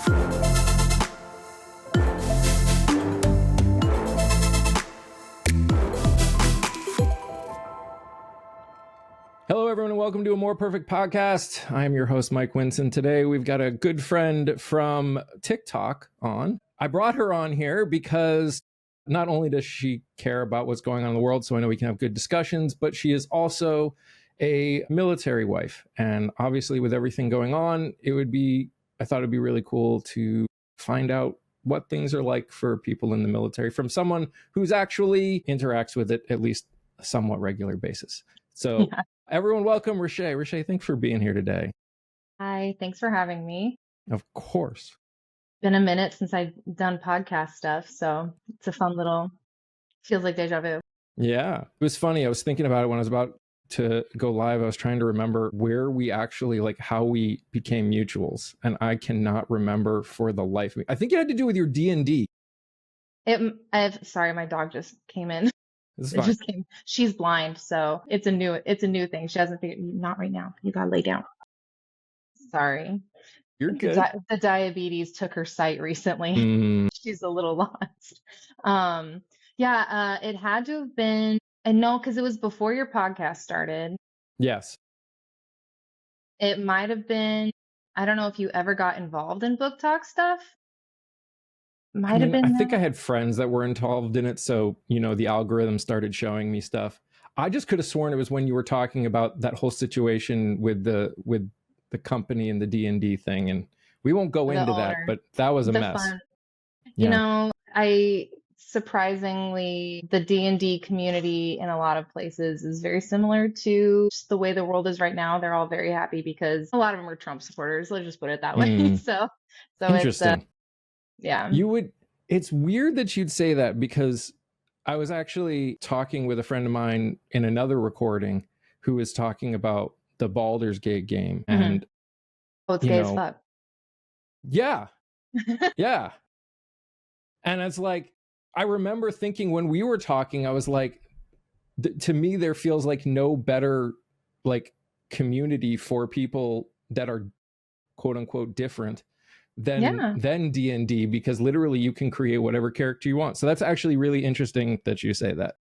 Hello, everyone, and welcome to a More Perfect podcast. I am your host, Mike Winson. Today, we've got a good friend from TikTok on. I brought her on here because not only does she care about what's going on in the world, so I know we can have good discussions, but she is also a military wife. And obviously, with everything going on, I thought it'd be really cool to find out what things are like for people in the military from someone who's actually interacts with it at least a somewhat regular basis. So everyone, welcome Rashay. Rashay, thanks for being here today. Hi, thanks for having me. Of course. Been a minute since I've done podcast stuff, so it's a fun little, feels like deja vu. Yeah, it was funny. I was thinking about it when I was about to go live. I was trying to remember where we actually, like, how we became mutuals, and I cannot remember for the life of me. I think it had to do with your D&D. Sorry, my dog just came in. This is It fine. just came. She's blind, so it's a new thing. She hasn't figured. Not right now. You gotta lay down. Sorry. You're good. The diabetes took her sight recently. She's a little lost. It had to have been, and no, because it was before your podcast started. Yes. It might have been, I don't know if you ever got involved in book talk stuff. I think I had friends that were involved in it, so the algorithm started showing me stuff. I just could have sworn it was when you were talking about that whole situation with the company and the D&D thing, and we won't go into that, but that was a mess. Fun. Yeah. Surprisingly, the D&D community in a lot of places is very similar to just the way the world is right now. They're all very happy because a lot of them are Trump supporters. Let's just put it that way. So interesting. It's it's weird that you'd say that, because I was actually talking with a friend of mine in another recording who was talking about the Baldur's Gate game. And it's gay as fuck. Yeah. Yeah. And it's like, I remember thinking when we were talking, I was like, to me, there feels like no better like community for people that are quote unquote different than D&D, because literally you can create whatever character you want. So that's actually really interesting that you say that.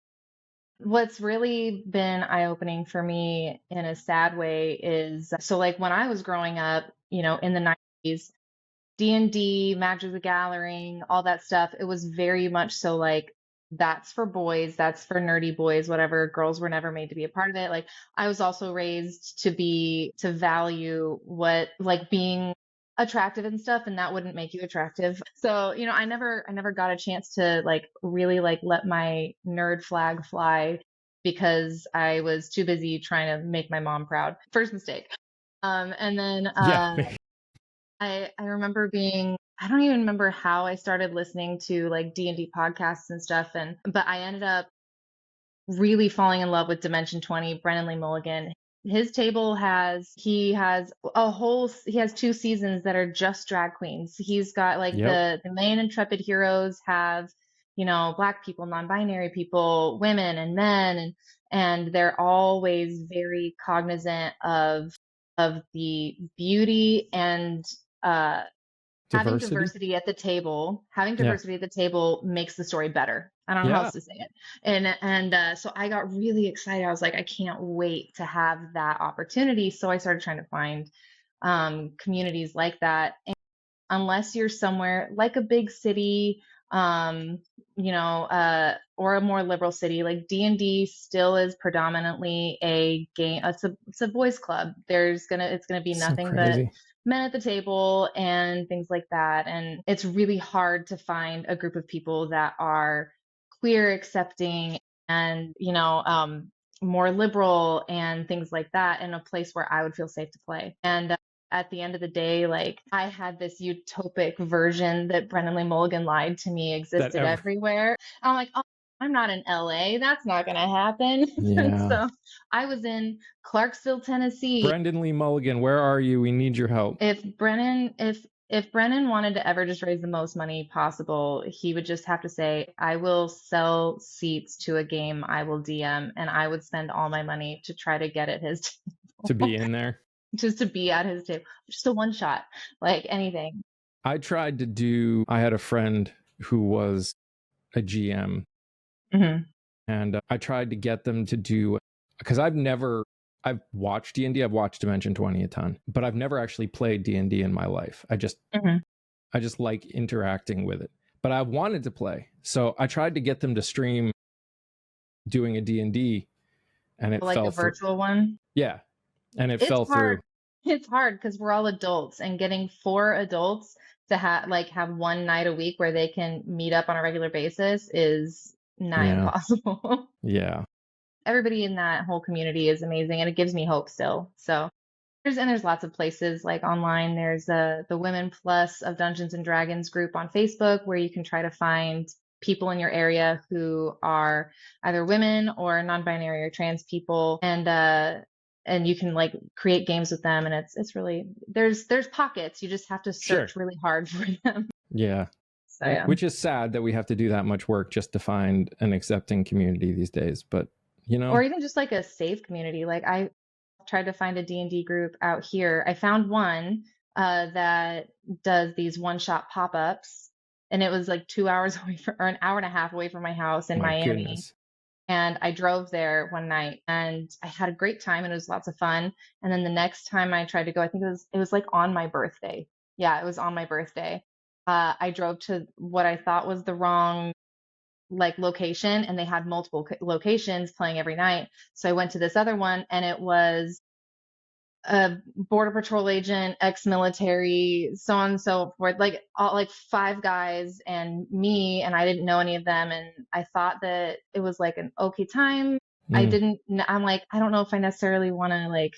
What's really been eye-opening for me in a sad way is, so like when I was growing up, in the 90s, D&D, Magic the Gathering, all that stuff, it was very much so like, that's for boys, that's for nerdy boys, whatever. Girls were never made to be a part of it. Like, I was also raised to value what, like, being attractive and stuff, and that wouldn't make you attractive. So, I never got a chance to like really like let my nerd flag fly because I was too busy trying to make my mom proud. First mistake. And then I remember I don't even remember how I started listening to like D&D podcasts and stuff, but I ended up really falling in love with Dimension 20, Brennan Lee Mulligan. His table he has 2 seasons that are just drag queens. He's got like the main intrepid heroes have, Black people, non-binary people, women and men, and they're always very cognizant of the beauty and having diversity at the table. Having diversity at the table makes the story better. I don't know how else to say it. And so I got really excited. I was like, I can't wait to have that opportunity. So I started trying to find communities like that. And unless you're somewhere like a big city, or a more liberal city, like D&D still is predominantly a game. It's a boys club. It's gonna be nothing but men at the table and things like that. And it's really hard to find a group of people that are queer accepting and, more liberal and things like that in a place where I would feel safe to play. And at the end of the day, like, I had this utopic version that Brennan Lee Mulligan lied to me existed everywhere. I'm like, oh, I'm not in LA. That's not going to happen. Yeah. So I was in Clarksville, Tennessee. Brennan Lee Mulligan, where are you? We need your help. If Brennan wanted to ever just raise the most money possible, he would just have to say, I will sell seats to a game I will DM, and I would spend all my money to try to get at his table. To be in there? Just to be at his table. Just a one shot, like anything. I had a friend who was a GM, and I tried to get them to do, because I've watched D&D, I've watched Dimension 20 a ton, but I've never actually played D&D in my life. I just like interacting with it, but I wanted to play. So I tried to get them to stream doing a D&D, and it Like fell a virtual one. Yeah. And it It's fell hard. through. It's hard because we're all adults, and getting 4 adults to have one night a week where they can meet up on a regular basis is nigh impossible. Yeah. Everybody in that whole community is amazing, and it gives me hope still. So there's lots of places like online. There's the Women Plus of Dungeons and Dragons group on Facebook where you can try to find people in your area who are either women or non-binary or trans people, and you can like create games with them, and it's really, there's pockets. You just have to search really hard for them. Yeah. So yeah. Which is sad that we have to do that much work just to find an accepting community these days, but or even just like a safe community. Like I tried to find a D&D group out here. I found one that does these one-shot pop-ups, and it was like 2 hours away or an hour and a half away from my house in Miami. Goodness. And I drove there one night, and I had a great time, and it was lots of fun. And then the next time I tried to go, I think it was like on my birthday. Yeah, it was on my birthday. I drove to what I thought was the wrong like location, and they had multiple locations playing every night. So I went to this other one, and it was a border patrol agent, ex-military, so on and so forth, like all like 5 guys and me, and I didn't know any of them, and I thought that it was like an okay time. I'm like, I don't know if I necessarily want to like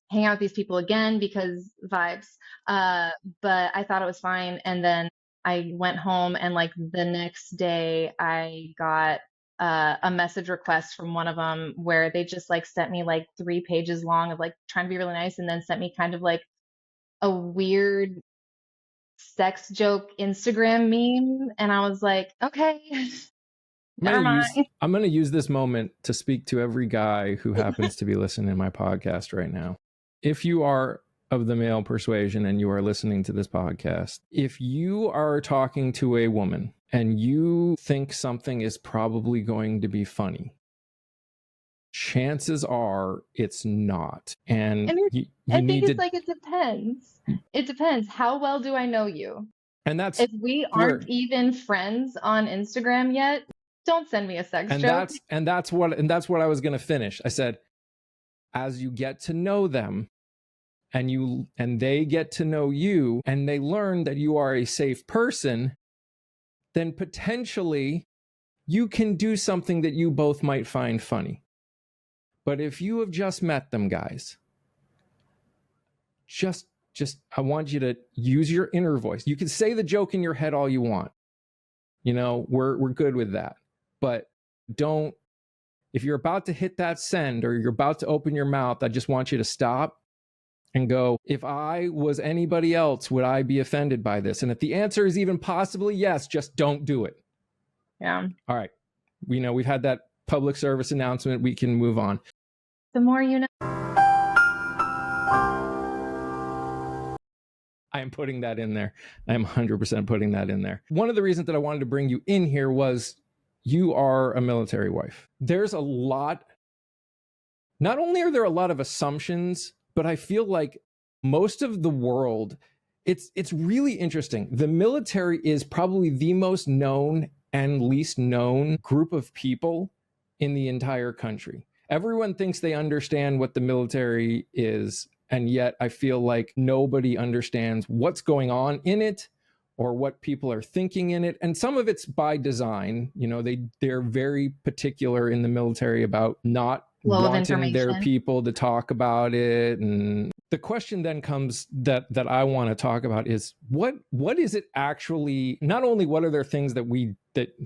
hang out with these people again because vibes. But I thought it was fine, and then I went home, and like the next day I got a message request from one of them where they just like sent me like 3 pages long of like trying to be really nice, and then sent me kind of like a weird sex joke Instagram meme, and I was like, okay, never mind. I'm going to use this moment to speak to every guy who happens to be listening to my podcast right now. If you are of the male persuasion and you are listening to this podcast, if you are talking to a woman and you think something is probably going to be funny, chances are it's not. And you I think it's like, it depends. It depends. How well do I know you? And that's, if we aren't even friends on Instagram yet, don't send me a sex joke. And that's what I was going to finish. I said, as you get to know them, and they get to know you, and they learn that you are a safe person, then potentially you can do something that you both might find funny. But if you have just met them, guys, just I want you to use your inner voice. You can say the joke in your head all you want. We're good with that. But if you're about to hit that send or you're about to open your mouth, I just want you to stop and go, if I was anybody else, would I be offended by this? And if the answer is even possibly yes, just don't do it. Yeah. All right. We've had that public service announcement. We can move on. The more you know. I am putting that in there. I am 100% putting that in there. One of the reasons that I wanted to bring you in here was you are a military wife. There's a lot, not only are there a lot of assumptions, but I feel like most of the world, it's really interesting. The military is probably the most known and least known group of people in the entire country. Everyone thinks they understand what the military is, and yet I feel like nobody understands what's going on in it or what people are thinking in it. And some of it's by design. They're very particular in the military about not wanting their people to talk about it. And the question then comes that I want to talk about is what is it actually? Not only what are there things that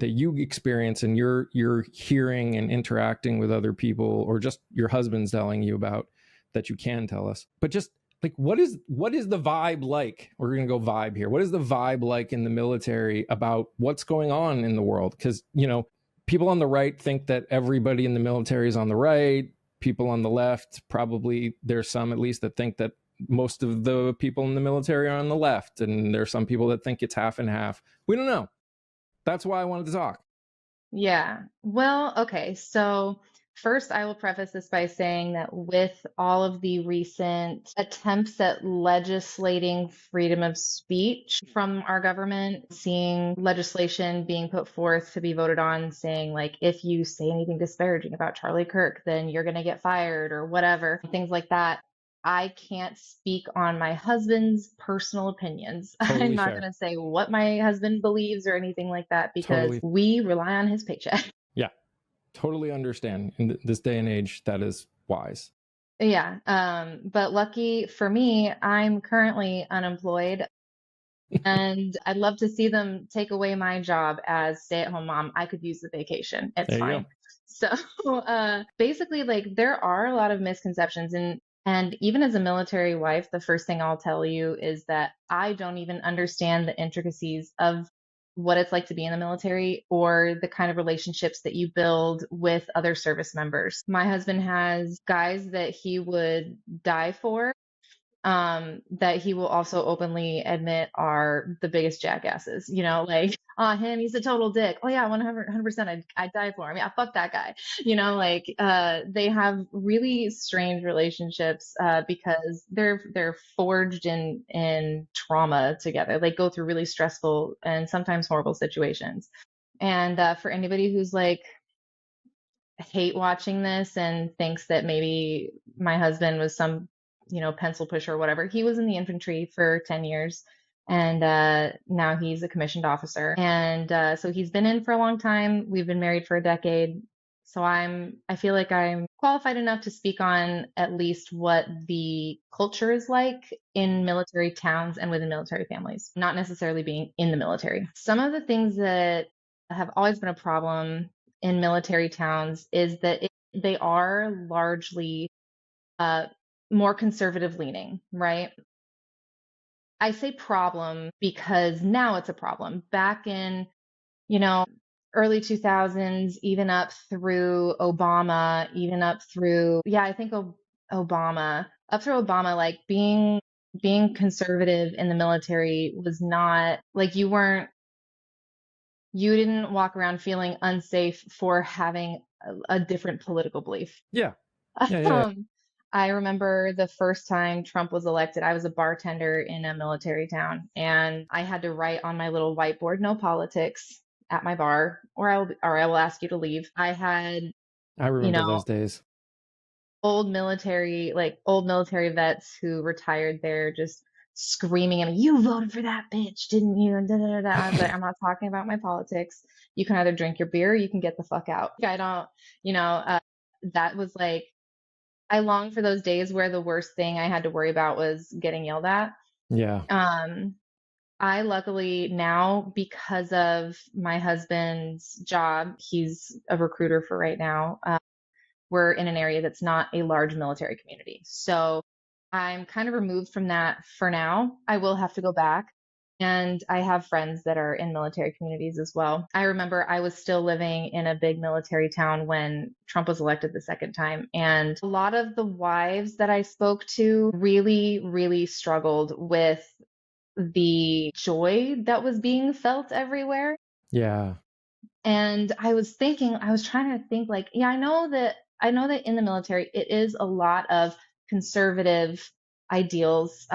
you experience and you're hearing and interacting with other people, or just your husband's telling you about that you can tell us, but just like what is the vibe like? We're gonna go vibe here. What is the vibe like in the military about what's going on in the world? Because people on the right think that everybody in the military is on the right. People on the left, probably there's some at least that think that most of the people in the military are on the left, and there's some people that think it's half and half. We don't know. That's why I wanted to talk. Yeah. Well, okay. So, first, I will preface this by saying that with all of the recent attempts at legislating freedom of speech from our government, seeing legislation being put forth to be voted on saying, like, if you say anything disparaging about Charlie Kirk, then you're going to get fired or whatever, things like that. I can't speak on my husband's personal opinions. Totally I'm not fair. going to say what my husband believes or anything like that because Totally. we rely on his paycheck. Yeah, totally understand. In this day and age, that is wise. Yeah. But lucky for me, I'm currently unemployed and I'd love to see them take away my job as stay-at-home mom. I could use the vacation. It's There you fine. go. So basically, like there are a lot of misconceptions and even as a military wife, the first thing I'll tell you is that I don't even understand the intricacies of what it's like to be in the military or the kind of relationships that you build with other service members. My husband has guys that he would die for, that he will also openly admit are the biggest jackasses. You know, like, oh, him, he's a total dick. Oh yeah, 100%, I'd die for him. Yeah, fuck that guy. You know, like, they have really strange relationships, because they're forged in trauma together. They go through really stressful and sometimes horrible situations. And for anybody who's like hate watching this and thinks that maybe my husband was some, pencil pusher or whatever. He was in the infantry for 10 years and now he's a commissioned officer. And so he's been in for a long time. We've been married for a decade. So I feel like I'm qualified enough to speak on at least what the culture is like in military towns and within military families, not necessarily being in the military. Some of the things that have always been a problem in military towns is that they are largely uh, more conservative leaning, right? I say problem because now it's a problem. Back in, you know, early 2000s, even up through Obama, even up through, yeah, I think Obama, up through Obama, like being conservative in the military was not like you didn't walk around feeling unsafe for having a different political belief. Yeah. Yeah. Um, I remember the first time Trump was elected, I was a bartender in a military town, and I had to write on my little whiteboard, "No politics" at my bar, or I will ask you to leave. I had, I you remember know, those days. old military vets who retired there just screaming at me, "You voted for that bitch, didn't you?" And da da da da. I was like, "I'm not talking about my politics. You can either drink your beer, or you can get the fuck out." I don't, you know, that was like, I long for those days where the worst thing I had to worry about was getting yelled at. Yeah. Um, I luckily now, because of my husband's job, he's a recruiter for right now. We're in an area that's not a large military community. So I'm kind of removed from that for now. I will have to go back. And I have friends that are in military communities as well. I remember I was still living in a big military town when Trump was elected the second time. And a lot of the wives that I spoke to really, really struggled with the joy that was being felt everywhere. Yeah. And I was trying to think like, yeah, I know that in the military it is a lot of conservative ideals,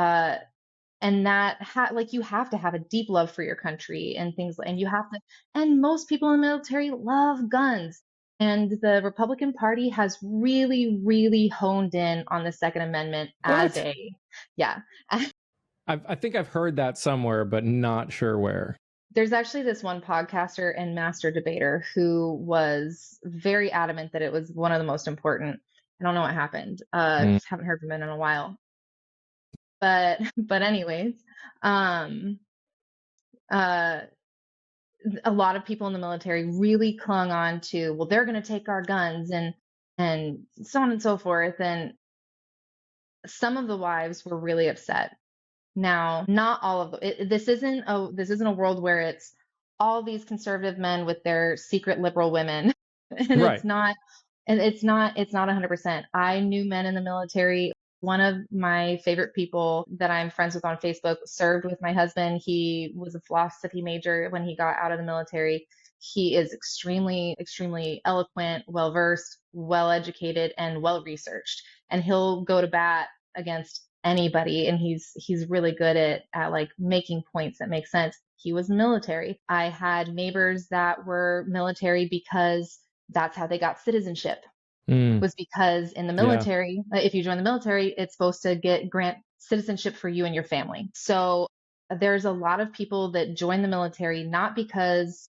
and that like you have to have a deep love for your country and things, and you have to, and most people in the military love guns. And the Republican Party has really, really honed in on the Second Amendment as What? yeah. I think I've heard that somewhere, but not sure where. There's actually this one podcaster and master debater who was very adamant that it was one of the most important. I don't know what happened. Haven't heard from him in a while. But anyways, um, uh, a lot of people in the military really clung on to, well, they're going to take our guns and so on and so forth. And some of the wives were really upset. Now, not all of this isn't a world where it's all these conservative men with their secret liberal women, and Right. it's not 100%. I knew men in the military One of my favorite people that I'm friends with on Facebook served with my husband. He was a philosophy major when he got out of the military. He is extremely, extremely eloquent, well versed, well educated, and well researched. And he'll go to bat against anybody. And he's really good at like making points that make sense. He was military. I had neighbors that were military because that's how they got citizenship, Mm, was because in the yeah. military, if you join the military, it's supposed to grant citizenship for you and your family. So there's a lot of people that join the military not because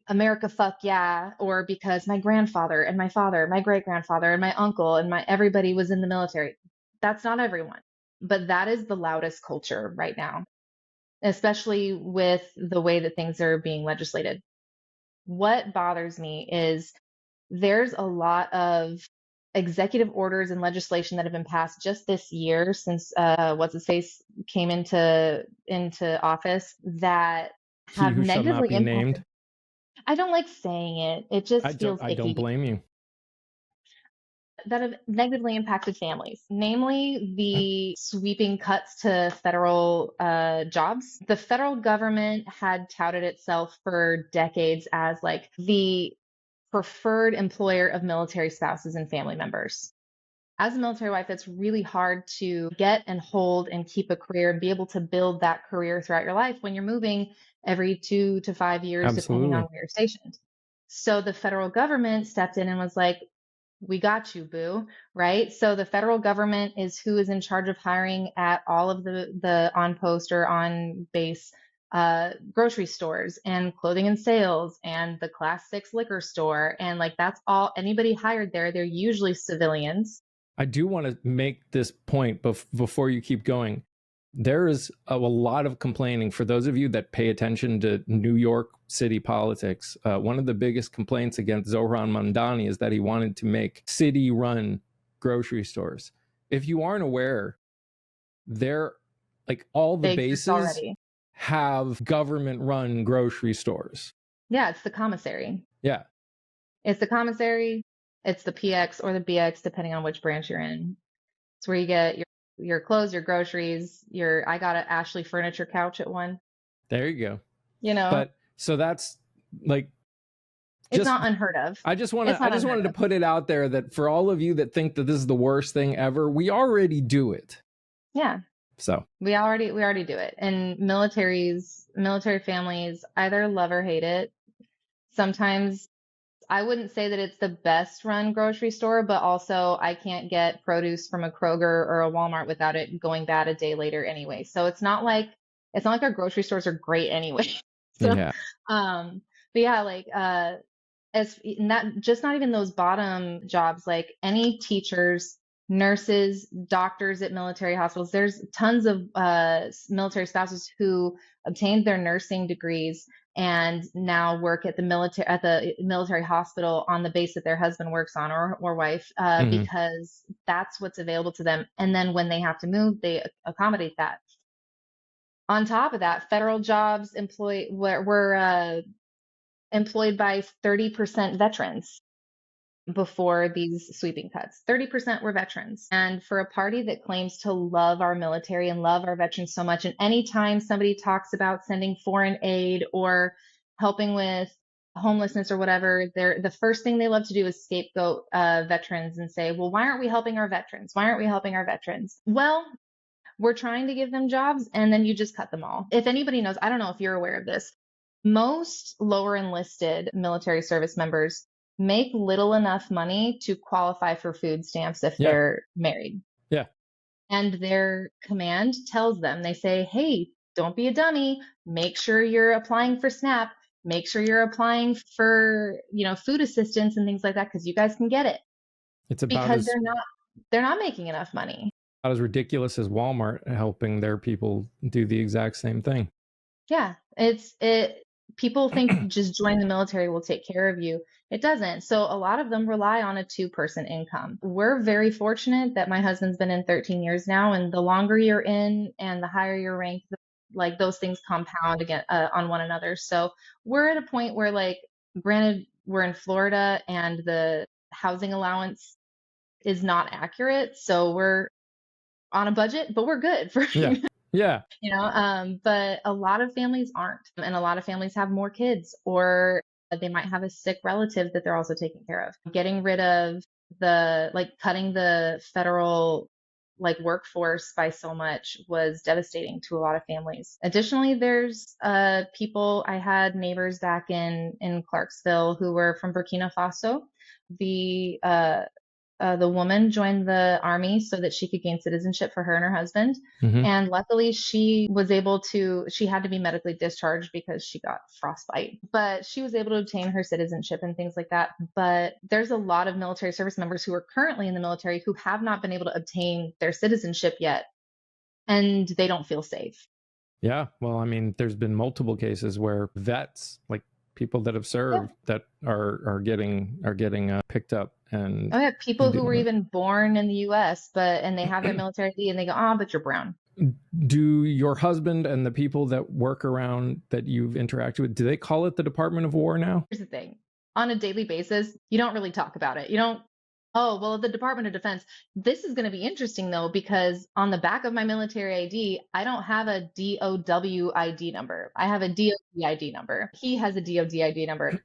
America fuck yeah, or because my grandfather and my father, my great grandfather and my uncle and my everybody was in the military. That's not everyone. But that is the loudest culture right now, especially with the way that things are being legislated. What bothers me is there's a lot of executive orders and legislation that have been passed just this year since what's his face came into office that He have who shall not negatively be named. impacted. I don't like saying it. It just feels I don't icky. blame you. That have negatively impacted families, namely the sweeping cuts to federal jobs. The federal government had touted itself for decades as like the preferred employer of military spouses and family members. As a military wife, it's really hard to get and hold and keep a career and be able to build that career throughout your life when you're moving every 2 to 5 years, depending on Absolutely. where you're stationed. So the federal government stepped in and was like, we got you, boo, right? So the federal government is who is in charge of hiring at all of the on post or on base grocery stores and clothing and sales and the class 6 liquor store. And like that's all anybody hired there. They're usually civilians. I do want to make this point before you keep going. There is a lot of complaining for those of you that pay attention to New York City politics. One of the biggest complaints against Zohran Mamdani is that he wanted to make city-run grocery stores. If you aren't aware, they're like all the They exist bases already. have government-run grocery stores. Yeah, it's the commissary. Yeah. It's the commissary. It's the PX or the BX, depending on which branch you're in. It's where you get your clothes, your groceries, I got an Ashley furniture couch at one. There you go. You know, But so that's like it's just not unheard of. I just It's not unheard wanted to of. put it out there that for all of you that think that this is the worst thing ever, we already do it. Yeah, So we already do it. And military families either love or hate it. Sometimes I wouldn't say that it's the best run grocery store, but also I can't get produce from a Kroger or a Walmart without it going bad a day later anyway. So it's not like our grocery stores are great anyway. So, yeah. but yeah, like as not just not even those bottom jobs, like any teachers, nurses, doctors at military hospitals. There's tons of military spouses who obtained their nursing degrees and now work at the military hospital on the base that their husband works on or wife Mm-hmm. because that's what's available to them. And then when they have to move, they accommodate that. On top of that, federal jobs were employed by 30% veterans before these sweeping cuts. 30% were veterans. And for a party that claims to love our military and love our veterans so much, and anytime somebody talks about sending foreign aid or helping with homelessness or whatever, the first thing they love to do is scapegoat veterans and say, well, why aren't we helping our veterans? Why aren't we helping our veterans? Well, we're trying to give them jobs and then you just cut them all. If anybody knows, I don't know if you're aware of this, most lower enlisted military service members make little enough money to qualify for food stamps if Yeah. they're married. Yeah. And their command tells them, they say, hey, don't be a dummy. Make sure you're applying for SNAP. Make sure you're applying for, food assistance and things like that because you guys can get it. It's about Because they're not making enough money. as ridiculous as Walmart helping their people do the exact same thing. Yeah, people think just join the military will take care of you. It doesn't. So a lot of them rely on a two-person income. We're very fortunate that my husband's been in 13 years now, and the longer you're in and the higher your rank, like those things compound again on one another. So we're at a point where, like, granted, we're in Florida and the housing allowance is not accurate. So on a budget, but we're good for, Yeah. Yeah. but a lot of families aren't. And a lot of families have more kids, or they might have a sick relative that they're also taking care of. Getting rid of cutting the federal workforce by so much was devastating to a lot of families. Additionally, there's people, I had neighbors back in Clarksville who were from Burkina Faso. The woman joined the army so that she could gain citizenship for her and her husband. Hmm. And luckily, she had to be medically discharged because she got frostbite, but she was able to obtain her citizenship and things like that. But there's a lot of military service members who are currently in the military who have not been able to obtain their citizenship yet, and they don't feel safe. Yeah. Well, I mean, there's been multiple cases where vets, like people that have served, that are getting picked up. And oh yeah, people who were even born in the U.S. and they have their military ID, and they go, "Oh, but you're brown." Do your husband and the people that work around that you've interacted with, do they call it the Department of War now? Here's the thing. On a daily basis, you don't really talk about it. You don't, oh, well, the Department of Defense. This is going to be interesting, though, because on the back of my military ID, I don't have a DOW ID number. I have a DOD ID number. He has a DOD ID number.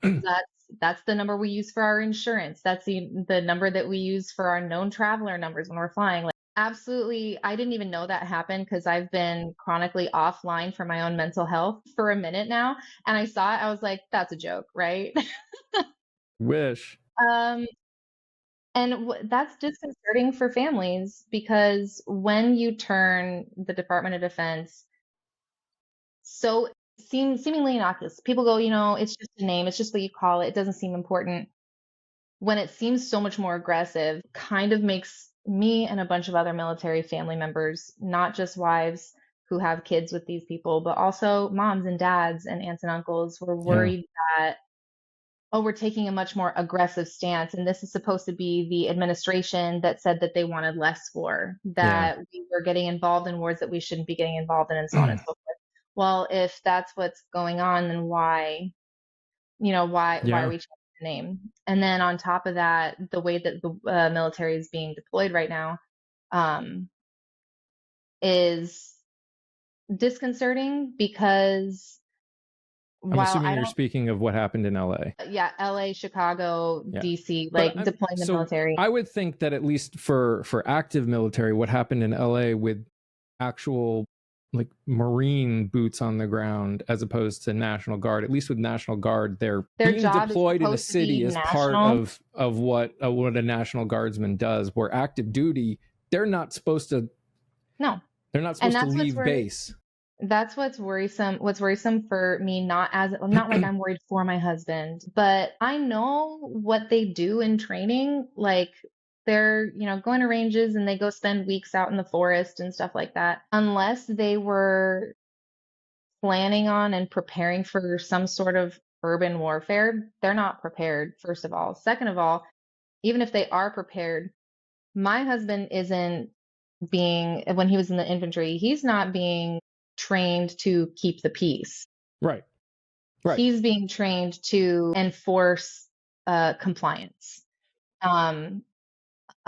That's the number we use for our insurance. That's the number that we use for our known traveler numbers when we're flying. Like, absolutely, I didn't even know that happened because I've been chronically offline for my own mental health for a minute now. And I saw it, I was like, that's a joke, right? Wish. And that's disconcerting for families because when you turn the Department of Defense so seemingly innocuous, people go, it's just a name, it's just what you call it, it doesn't seem important. When it seems so much more aggressive, kind of makes me and a bunch of other military family members, not just wives who have kids with these people, but also moms and dads and aunts and uncles, were worried that, oh, we're taking a much more aggressive stance. And this is supposed to be the administration that said that they wanted less war, that we were getting involved in wars that we shouldn't be getting involved in, and so on and so forth. Well, if that's what's going on, then why are we changing the name? And then on top of that, the way that the military is being deployed right now is disconcerting because I'm assuming you're speaking of what happened in LA. Yeah, LA, Chicago, DC, deploying the military. I would think that at least for active military, what happened in LA with actual Marine boots on the ground as opposed to National Guard, at least with National Guard, their being deployed in a city is part of what a National Guardsman does, where active duty, they're not supposed to leave base. That's what's worrisome. What's worrisome for me, not like I'm worried for my husband, but I know what they do in training. Like they're, going to ranges and they go spend weeks out in the forest and stuff like that. Unless they were planning on and preparing for some sort of urban warfare, they're not prepared, first of all. Second of all, even if they are prepared, my husband when he was in the infantry, he's not being trained to keep the peace. Right. He's being trained to enforce compliance. In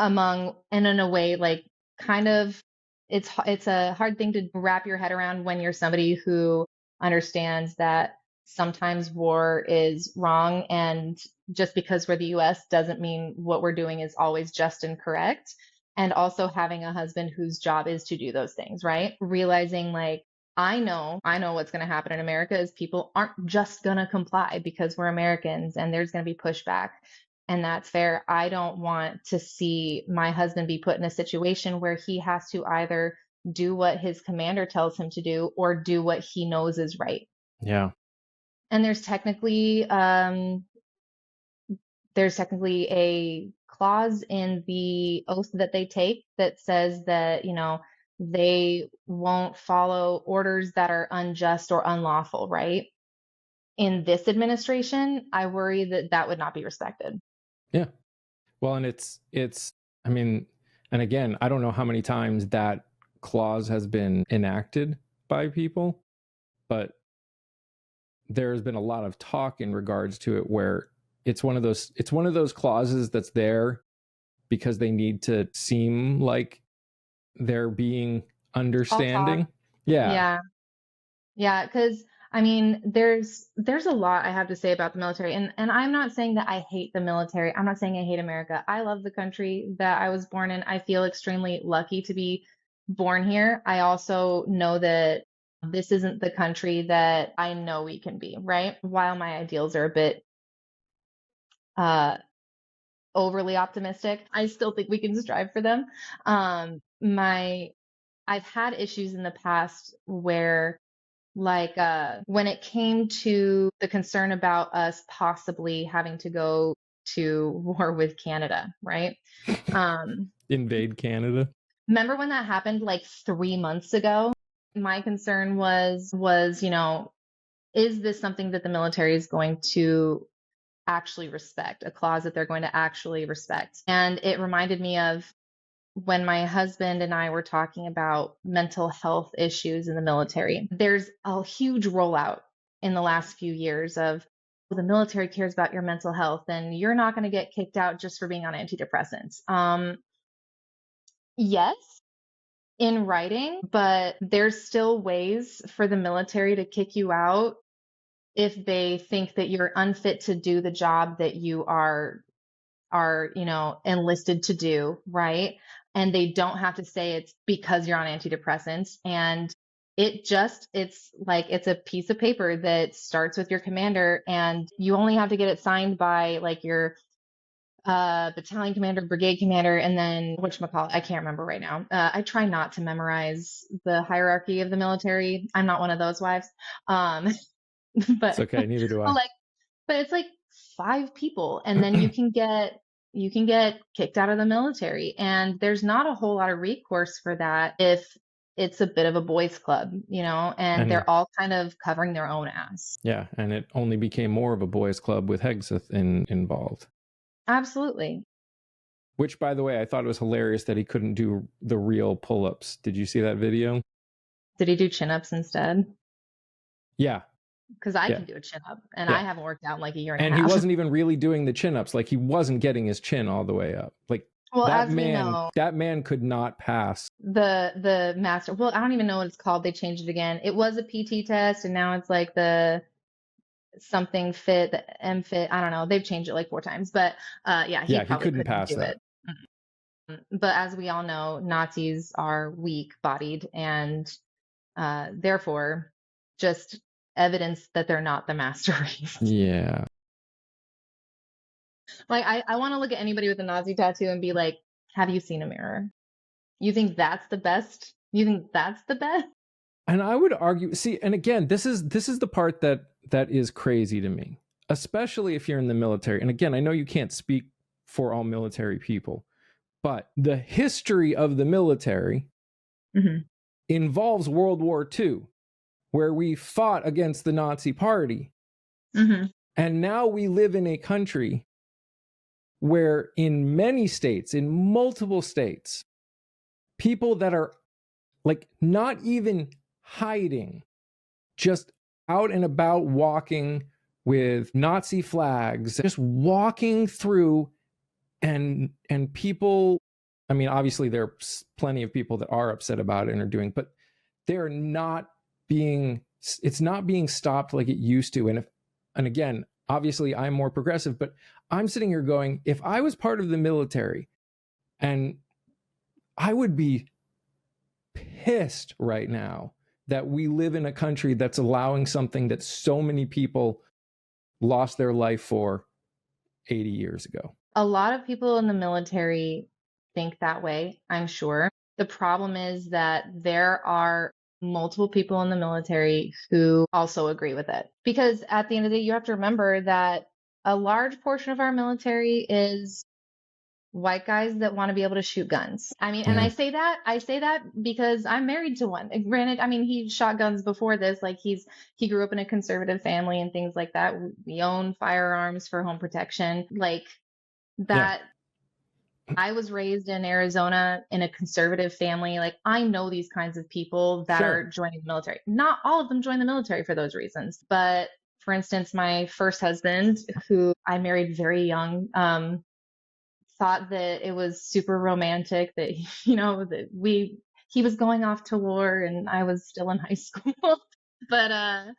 a way, kind of, it's a hard thing to wrap your head around when you're somebody who understands that sometimes war is wrong, and just because we're the US doesn't mean what we're doing is always just and correct. And also having a husband whose job is to do those things, right? Realizing I know what's going to happen in America is people aren't just going to comply because we're Americans, and there's going to be pushback. And that's fair. I don't want to see my husband be put in a situation where he has to either do what his commander tells him to do or do what he knows is right. Yeah. And there's technically a clause in the oath that they take that says that, they won't follow orders that are unjust or unlawful, right? In this administration, I worry that would not be respected. Yeah. Well, and it's, I mean, and again, I don't know how many times that clause has been enacted by people, but there's been a lot of talk in regards to it where it's one of those clauses that's there because they need to seem like they're being All talk. understanding. Yeah. Yeah. Yeah, because I mean, there's a lot I have to say about the military, and I'm not saying that I hate the military. I'm not saying I hate America. I love the country that I was born in. I feel extremely lucky to be born here. I also know that this isn't the country that I know we can be, right? While my ideals are a bit uh overly optimistic, I still think we can strive for them. My I've had issues in the past where like when it came to the concern about us possibly having to go to war with Canada, right? Invade Canada. Remember when that happened like 3 months ago? My concern was, is this something that the military is going to actually respect, a clause that they're going to actually respect? And it reminded me of when my husband and I were talking about mental health issues in the military. There's a huge rollout in the last few years of well, the military cares about your mental health and you're not going to get kicked out just for being on antidepressants. Yes, in writing, but there's still ways for the military to kick you out if they think that you're unfit to do the job that you are enlisted to do, right? And they don't have to say it's because you're on antidepressants. And it's a piece of paper that starts with your commander, and you only have to get it signed by like your battalion commander, brigade commander, and then whatchamacallit, I can't remember right now. I try not to memorize the hierarchy of the military. I'm not one of those wives. Um, but It's okay. Neither do I. but it's like 5 people, and then you can get kicked out of the military. And there's not a whole lot of recourse for that if it's a bit of a boys club, and they're all kind of covering their own ass. Yeah, and it only became more of a boys club with Hegseth involved. Absolutely. Which, by the way, I thought it was hilarious that he couldn't do the real pull-ups. Did you see that video? Did he do chin-ups instead? Yeah. Because I can do a chin-up, and I haven't worked out in like a year and a half. And he wasn't even really doing the chin-ups. Like, he wasn't getting his chin all the way up. Like, well, that man could not pass the master. Well, I don't even know what it's called. They changed it again. It was a PT test, and now it's like the something fit, the MFit. I don't know. They've changed it like 4 times, but he couldn't pass do that. It. But as we all know, Nazis are weak-bodied, and therefore just evidence that they're not the master race. Yeah. Like I want to look at anybody with a Nazi tattoo and be like, have you seen a mirror? You think that's the best? You think that's the best? And I would argue, see, and again, this is the part that is crazy to me, especially if you're in the military. And again, I know you can't speak for all military people, but the history of the military involves World War II, where we fought against the Nazi Party. And now we live in a country where in many states, in multiple states, people that are like not even hiding, just out and about walking with Nazi flags, just walking through, and people, I mean, obviously there are plenty of people that are upset about it and are doing, but they're not being, it's not being stopped like it used to. And again, obviously I'm more progressive, but I'm sitting here going, if I was part of the military, and I would be pissed right now that we live in a country that's allowing something that so many people lost their life for 80 years ago. A lot of people in the military think that way, I'm sure. The problem is that there are multiple people in the military who also agree with it. Because at the end of the day, you have to remember that a large portion of our military is white guys that want to be able to shoot guns. I mean, and I say that because I'm married to one. Granted, I mean, he shot guns before this. Like he grew up in a conservative family and things like that. We own firearms for home protection. Like that. Yeah. I was raised in Arizona in a conservative family. Like I know these kinds of people that are joining the military. Not all of them join the military for those reasons. But for instance, my first husband, who I married very young, thought that it was super romantic that, that we he was going off to war and I was still in high school. But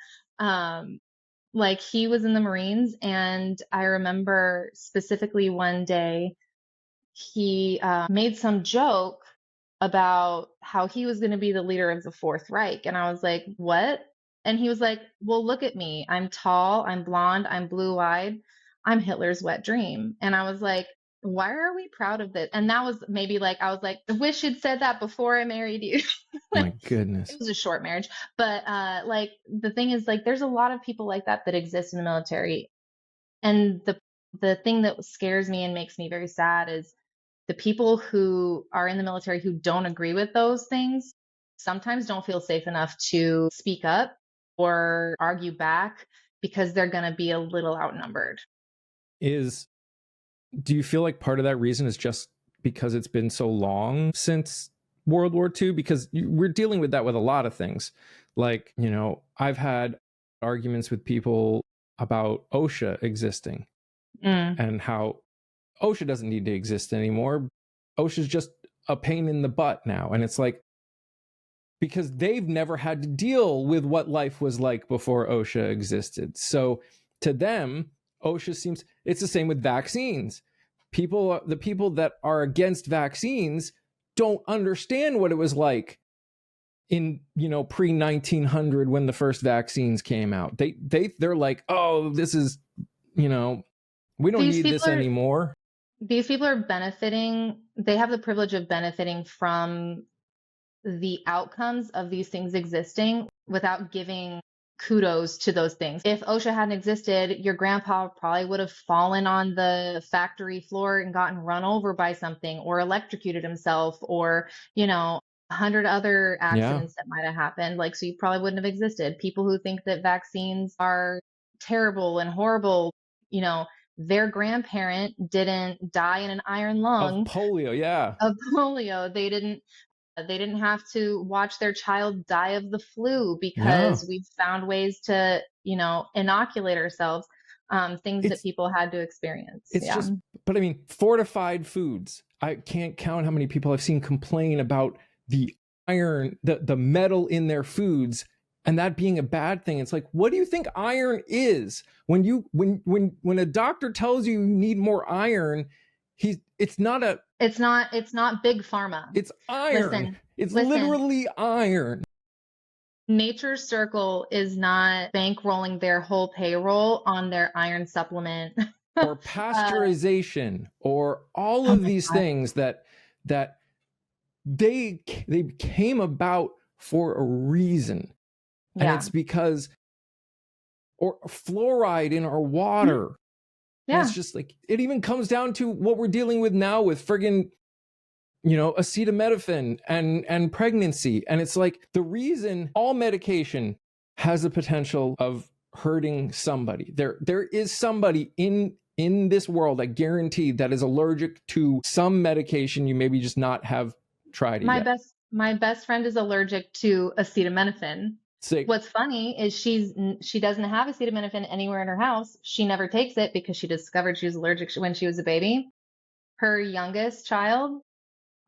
like he was in the Marines, and I remember specifically one day he made some joke about how he was going to be the leader of the Fourth Reich. And I was like, what? And he was like, well, look at me. I'm tall, I'm blonde, I'm blue-eyed, I'm Hitler's wet dream. And I was like, why are we proud of this? And that was maybe like, I was like, I wish you'd said that before I married you. Like, My goodness. it was a short marriage. But like the thing is, like, there's a lot of people like that that exist in the military. And the thing that scares me and makes me very sad is the people who are in the military who don't agree with those things sometimes don't feel safe enough to speak up or argue back because they're going to be a little outnumbered. Do you feel like part of that reason is just because it's been so long since World War II? Because we're dealing with that with a lot of things. Like, I've had arguments with people about OSHA existing and how OSHA doesn't need to exist anymore. OSHA's just a pain in the butt now. And it's like, because they've never had to deal with what life was like before OSHA existed. So to them, OSHA seems, it's the same with vaccines. The people that are against vaccines don't understand what it was like in, pre 1900 when the first vaccines came out. They're like, oh, this is, we don't need this anymore. These people are benefiting. They have the privilege of benefiting from the outcomes of these things existing without giving kudos to those things. If OSHA hadn't existed, your grandpa probably would have fallen on the factory floor and gotten run over by something, or electrocuted himself, or, 100 other accidents that might have happened. Like, so you probably wouldn't have existed. People who think that vaccines are terrible and horrible, their grandparent didn't die in an iron lung of polio. Yeah. Of polio. They didn't have to watch their child die of the flu because we've found ways to, inoculate ourselves, things that people had to experience. It's just, but I mean, fortified foods. I can't count how many people I've seen complain about the iron, the metal in their foods, and that being a bad thing. It's like, what do you think iron is? When a doctor tells you need more iron, it's not big pharma. It's iron. Listen, literally iron. Nature's Circle is not bankrolling their whole payroll on their iron supplement. Or pasteurization, or all of these things that they came about for a reason. And it's because, or fluoride in our water. Yeah. And it's just like, it even comes down to what we're dealing with now with friggin', acetaminophen and pregnancy. And it's like, the reason all medication has the potential of hurting somebody. There is somebody in this world, I guarantee, that is allergic to some medication you maybe just not have tried it yet. My best friend is allergic to acetaminophen. What's funny is she doesn't have acetaminophen anywhere in her house. She never takes it because she discovered she was allergic when she was a baby. Her youngest child,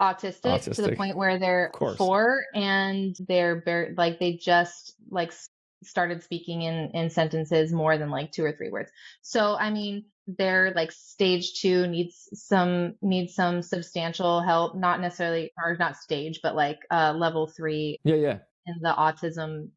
autistic. To the point where they're 4 and they just started speaking in sentences more than 2 or 3 words. So I mean, they're stage 2, needs some substantial help, not necessarily, or not stage, but level 3 in the autism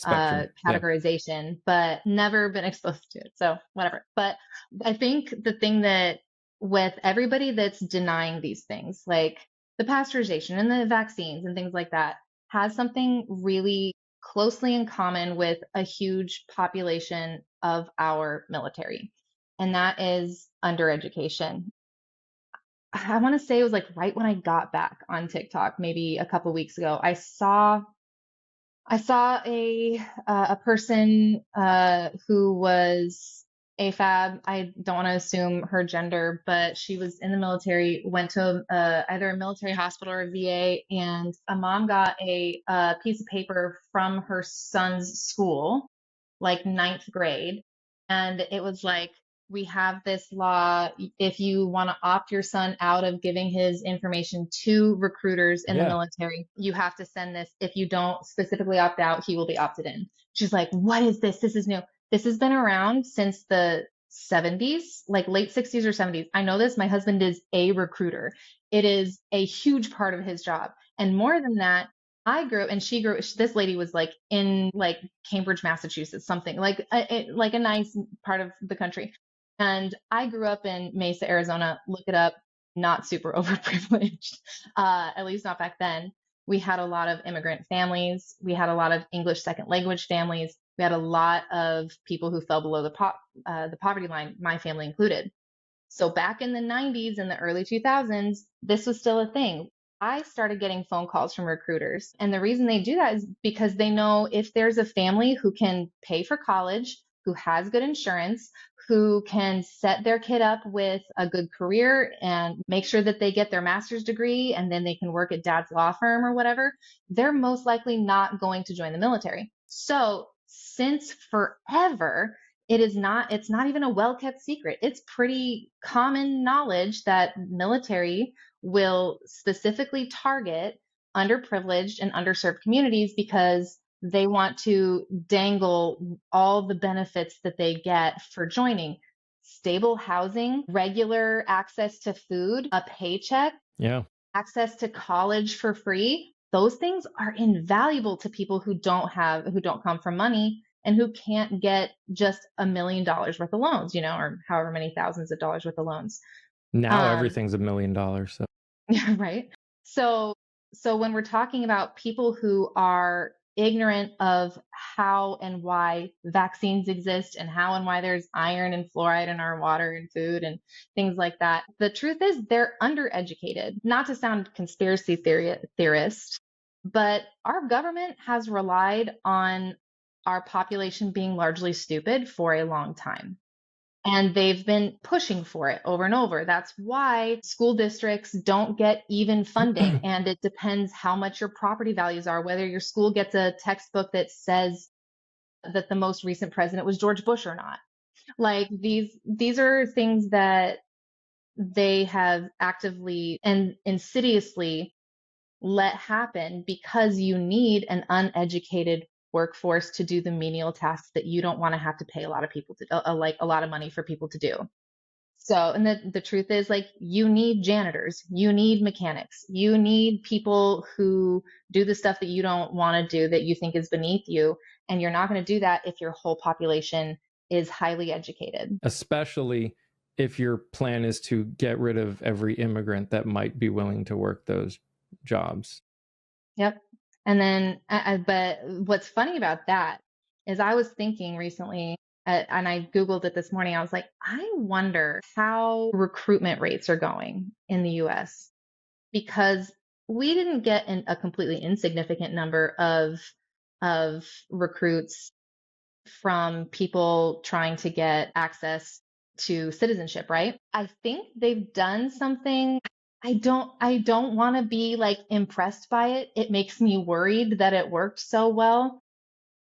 categorization, but never been exposed to it. So whatever. But I think the thing that with everybody that's denying these things, like the pasteurization and the vaccines and things like that, has something really closely in common with a huge population of our military. And that is undereducation. I want to say it was right when I got back on TikTok, maybe a couple weeks ago, I saw a person who was AFAB. I don't want to assume her gender, but she was in the military, went to either a military hospital or a VA, and a mom got a piece of paper from her son's school, 9th grade, and it was We have this law. If you want to opt your son out of giving his information to recruiters in the Yeah. military, you have to send this. If you don't specifically opt out, he will be opted in. She's like, what is this? This is new. This has been around since the 70s, like late 60s or 70s. I know this. My husband is a recruiter. It is a huge part of his job. And more than that, I grew and she grew. This lady was like in like Cambridge, Massachusetts, something like a nice part of the country. And I grew up in Mesa, Arizona. Look it up. Not super overprivileged, at least not back then. We had a lot of immigrant families. We had a lot of English second language families. We had a lot of people who fell below the poverty line, my family included. So back in the 90s and the early 2000s, this was still a thing. I started getting phone calls from recruiters. And the reason they do that is because they know if there's a family who can pay for college, who has good insurance, who can set their kid up with a good career and make sure that they get their master's degree and then they can work at dad's law firm or whatever, they're most likely not going to join the military. So since forever, it's not even a well-kept secret. It's pretty common knowledge that military will specifically target underprivileged and underserved communities because they want to dangle all the benefits that they get for joining: stable housing, regular access to food, a paycheck, Yeah. access to college for free. Those things are invaluable to people who don't come from money and who can't get just $1 million worth of loans, or however many thousands of dollars worth of loans. Now Um, everything's $1 million. So right. So, so when we're talking about people who are ignorant of how and why vaccines exist and how and why there's iron and fluoride in our water and food and things like that, the truth is they're undereducated. Not to sound conspiracy theorist, but our government has relied on our population being largely stupid for a long time. And they've been pushing for it over and over. That's why school districts don't get even funding. And it depends how much your property values are, whether your school gets a textbook that says that the most recent president was George Bush or not. Like these are things that they have actively and insidiously let happen because you need an uneducated workforce to do the menial tasks that you don't want to have to pay a lot of people to like a lot of money for people to do. So, and the truth is, like, you need janitors, you need mechanics, you need people who do the stuff that you don't want to do, that you think is beneath you. And you're not going to do that if your whole population is highly educated. especially if your plan is to get rid of every immigrant that might be willing to work those jobs. Yep. And then, but what's funny about that is I was thinking recently, and I Googled it this morning. I was like, I wonder how recruitment rates are going in the US, because we didn't get a completely insignificant number of recruits from people trying to get access to citizenship, right? I think they've done something. I don't want to be like impressed by it. It makes me worried that it worked so well,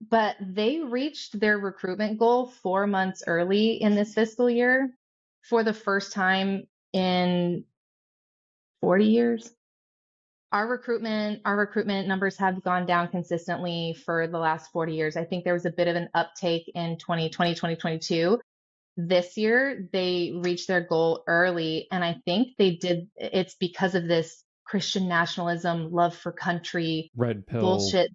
but they reached their recruitment goal 4 months early in this fiscal year for the first time in 40 years. Our recruitment numbers have gone down consistently for the last 40 years. I think there was a bit of an uptake in 2020, 2022. This year, they reached their goal early, and I think it's because of this Christian nationalism, love for country Red pill bullshit.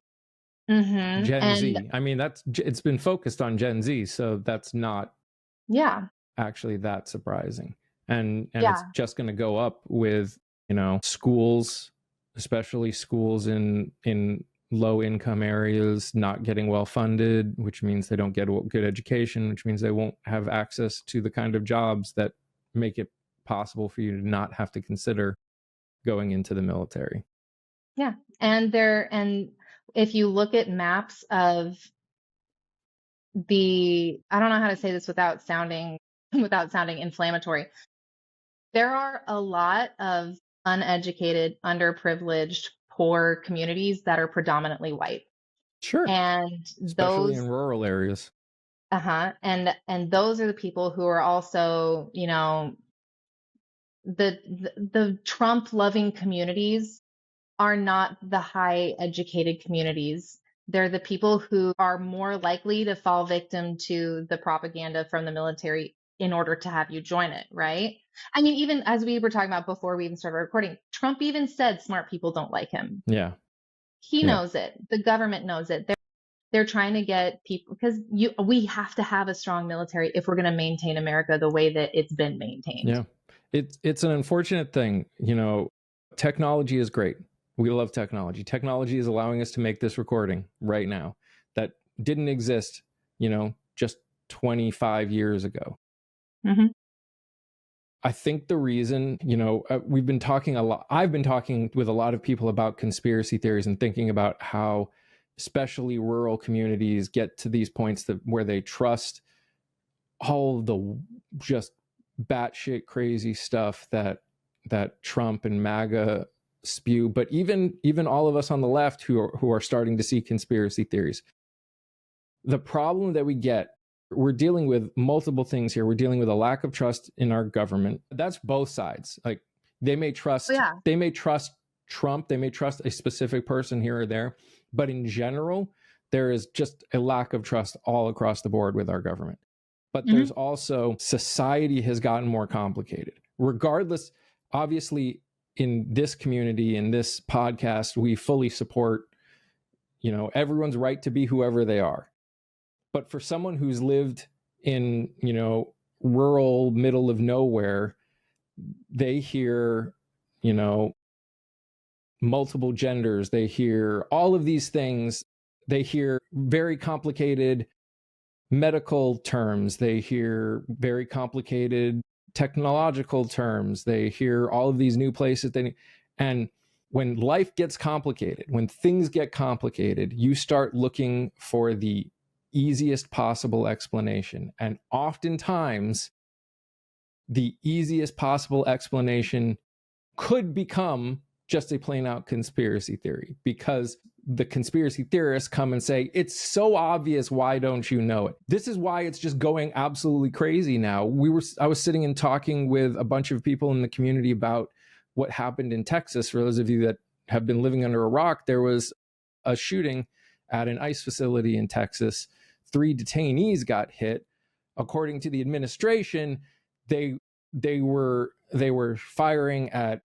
Gen And Z. I mean, it's been focused on Gen Z, so that's not yeah, actually that surprising. And it's yeah, just going to go up with, schools, especially schools in low income areas not getting well funded, which means they don't get a good education, which means they won't have access to the kind of jobs that make it possible for you to not have to consider going into the military. yeah. And if you look at maps of I don't know how to say this without sounding inflammatory. There are a lot of uneducated, underprivileged, poor communities that are predominantly white. Sure. And Especially those, in rural areas. And those are the people who are also, you know, the Trump loving communities are not the high educated communities. They're the people who are more likely to fall victim to the propaganda from the military in order to have you join it, right? I mean, even as we were talking about before we even started recording, Trump even said smart people don't like him. Yeah. He Yeah. knows it. The government knows it. They're trying to get people, because we have to have a strong military if we're going to maintain America the way that it's been maintained. Yeah. It's an unfortunate thing. You know, technology is great. We love technology. Technology is allowing us to make this recording right now that didn't exist, you know, just 25 years ago. Mm-hmm. I think the reason, you know, we've been talking a lot. I've been talking with a lot of people about conspiracy theories and thinking about how especially rural communities get to these points where they trust all the just batshit crazy stuff that Trump and MAGA spew, but even all of us on the left who are starting to see conspiracy theories. The problem that we're dealing with multiple things here. We're dealing with a lack of trust in our government. That's both sides. Like they may trust Trump, they may trust a specific person here or there, but in general, there is just a lack of trust all across the board with our government. But there's also society has gotten more complicated. Regardless, obviously, in this community, in this podcast, we fully support, you know, everyone's right to be whoever they are. But for someone who's lived in, you know, rural middle of nowhere, they hear, you know, multiple genders, they hear all of these things, they hear very complicated medical terms, they hear very complicated technological terms, they hear all of these new places and when life gets complicated, when things get complicated, you start looking for the easiest possible explanation. And oftentimes the easiest possible explanation could become just a plain out conspiracy theory, because the conspiracy theorists come and say, it's so obvious, why don't you know it? This is why it's just going absolutely crazy now. I was sitting and talking with a bunch of people in the community about what happened in Texas. For those of you that have been living under a rock, there was a shooting at an ICE facility in Texas. 3 detainees got hit. According to the administration, they were firing at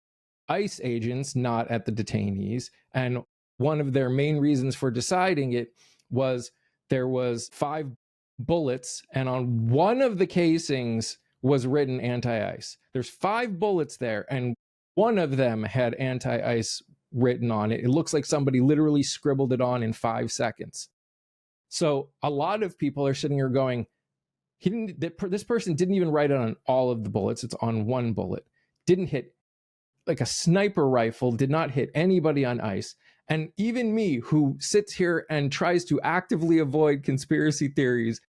ICE agents, not at the detainees. And one of their main reasons for deciding it was there was 5 bullets, and on one of the casings was written anti-ICE. There's 5 bullets there, and one of them had anti-ICE written on it. It looks like somebody literally scribbled it on in 5 seconds. So a lot of people are sitting here going, this person didn't even write it on all of the bullets. It's on one bullet. Didn't hit, like a sniper rifle, did not hit anybody on ICE. And even me, who sits here and tries to actively avoid conspiracy theories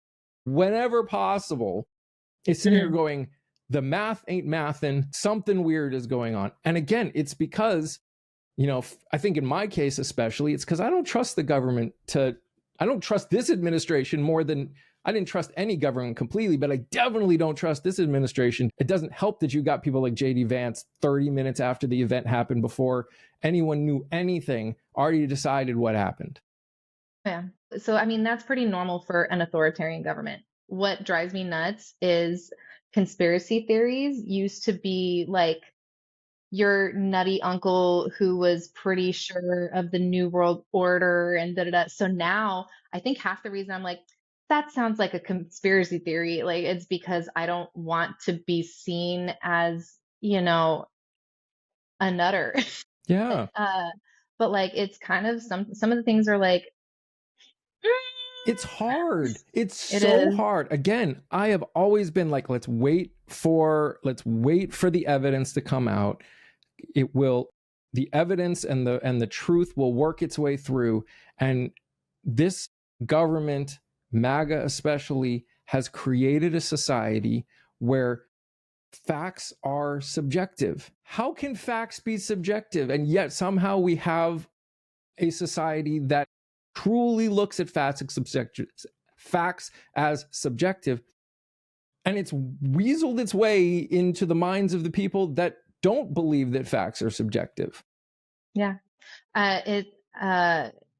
whenever possible, is sitting here going, the math ain't mathin', something weird is going on. And again, it's because, you know, I think in my case especially, it's because I don't trust the government I don't trust this administration more than I didn't trust any government completely, but I definitely don't trust this administration. It doesn't help that you got people like JD Vance 30 minutes after the event happened, before anyone knew anything, already decided what happened. Yeah. So, I mean, that's pretty normal for an authoritarian government. What drives me nuts is conspiracy theories used to be like your nutty uncle who was pretty sure of the New World Order and da da da. So now I think half the reason I'm like, that sounds like a conspiracy theory, like it's because I don't want to be seen as, you know, a nutter. Yeah. But like it's kind of some of the things are like, it's hard. It's It so is. hard. Again, I have always been like, let's wait for the evidence to come out. The evidence and the truth will work its way through. And this government, MAGA especially, has created a society where facts are subjective. How can facts be subjective? And yet somehow we have a society that truly looks at facts facts as subjective. And it's weaseled its way into the minds of the people that don't believe that facts are subjective. Yeah. It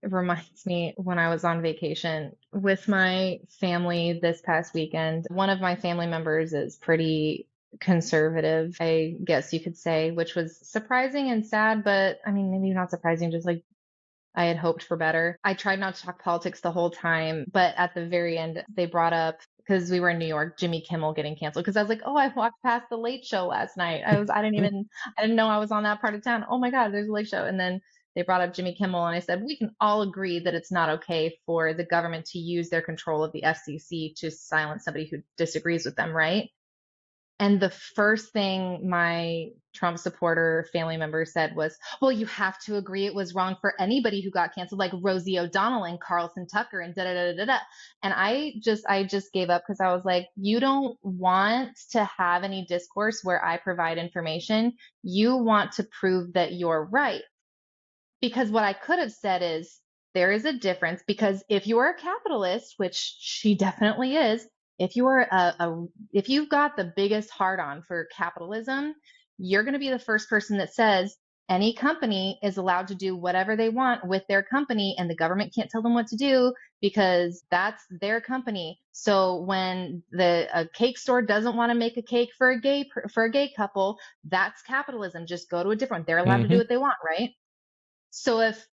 reminds me when I was on vacation with my family this past weekend. One of my family members is pretty conservative, I guess you could say, which was surprising and sad, but I mean, maybe not surprising, just like I had hoped for better. I tried not to talk politics the whole time, but at the very end, they brought up, because we were in New York, Jimmy Kimmel getting canceled. Because I was like, oh, I walked past the Late Show last night. I didn't know I was on that part of town. Oh my God, there's a Late Show. And then they brought up Jimmy Kimmel, and I said, we can all agree that it's not okay for the government to use their control of the FCC to silence somebody who disagrees with them, right? And the first thing my Trump supporter family member said was, well, you have to agree it was wrong for anybody who got canceled, like Rosie O'Donnell and Carlson Tucker and da da da da da. And I just gave up, because I was like, you don't want to have any discourse where I provide information. You want to prove that you're right. Because what I could have said is, there is a difference, because if you are a capitalist, which she definitely is, if you are if you've got the biggest hard on for capitalism, you're going to be the first person that says any company is allowed to do whatever they want with their company, and the government can't tell them what to do because that's their company. So when a cake store doesn't want to make a cake for a gay couple, that's capitalism. Just go to a different. They're allowed to do what they want, right? So if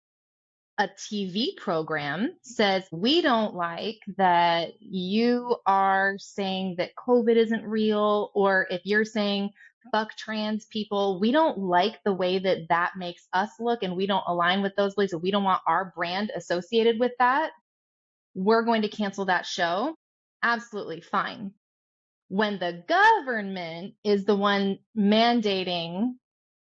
a TV program says, we don't like that you are saying that COVID isn't real, or if you're saying fuck trans people, we don't like the way that that makes us look, and we don't align with those beliefs, and we don't want our brand associated with that, we're going to cancel that show. Absolutely fine. When the government is the one mandating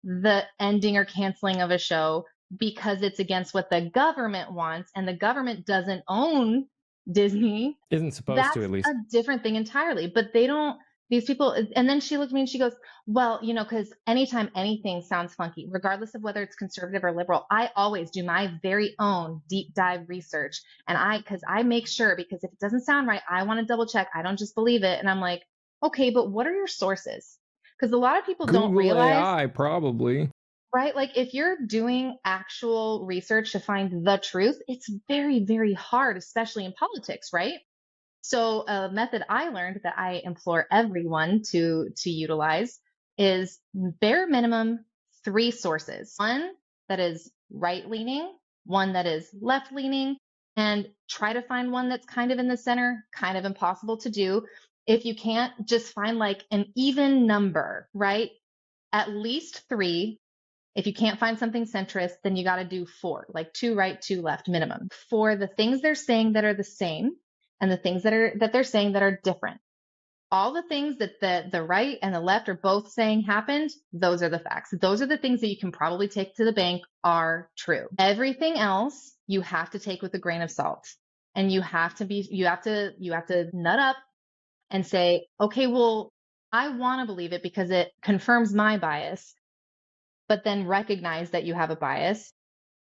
the ending or canceling of a show because it's against what the government wants, and the government doesn't own Disney, Isn't supposed to, at least. That's a different thing entirely. But they don't, these people, and then she looked at me and she goes, well, because anytime anything sounds funky, regardless of whether it's conservative or liberal, I always do my very own deep dive research. And because I make sure, because if it doesn't sound right, I want to double check. I don't just believe it. And I'm like, okay, but what are your sources? Because a lot of people Google don't realize. AI, probably. Right? Like if you're doing actual research to find the truth, it's very, very hard, especially in politics, right? So a method I learned that I implore everyone to utilize is bare minimum 3 sources. One that is right leaning, one that is left leaning, and try to find one that's kind of in the center. Kind of impossible to do. If you can't, just find like an even number, right? At least 3. If you can't find something centrist, then you got to do 4, like 2 right, 2 left minimum, for the things they're saying that are the same and the things that they're saying that are different. All the things that the right and the left are both saying happened, those are the facts. Those are the things that you can probably take to the bank are true. Everything else you have to take with a grain of salt. And you have to nut up and say, okay, well, I want to believe it because it confirms my bias, but then recognize that you have a bias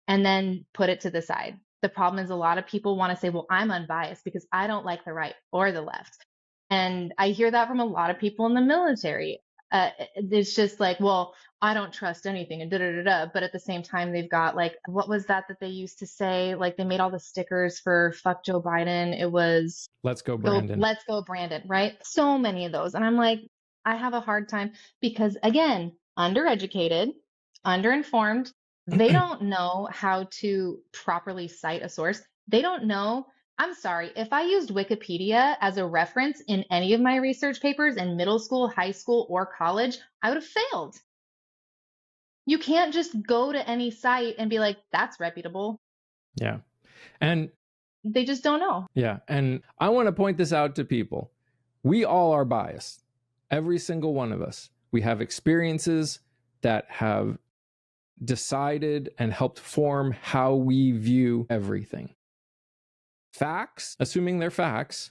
and then put it to the side. The problem is a lot of people want to say, well, I'm unbiased because I don't like the right or the left. And I hear that from a lot of people in the military. It's just like, well, I don't trust anything and da da da da. But at the same time, they've got like, what was that they used to say? Like they made all the stickers for fuck Joe Biden. It was let's go Brandon. Let's go Brandon, right? So many of those. And I'm like, I have a hard time because again, undereducated, underinformed, they don't know how to properly cite a source. They don't know. I'm sorry, if I used Wikipedia as a reference in any of my research papers in middle school, high school, or college, I would have failed. You can't just go to any site and be like, that's reputable. Yeah. And they just don't know. Yeah. And I want to point this out to people. We all are biased. Every single one of us. We have experiences that have decided and helped form how we view everything. Facts, assuming they're facts,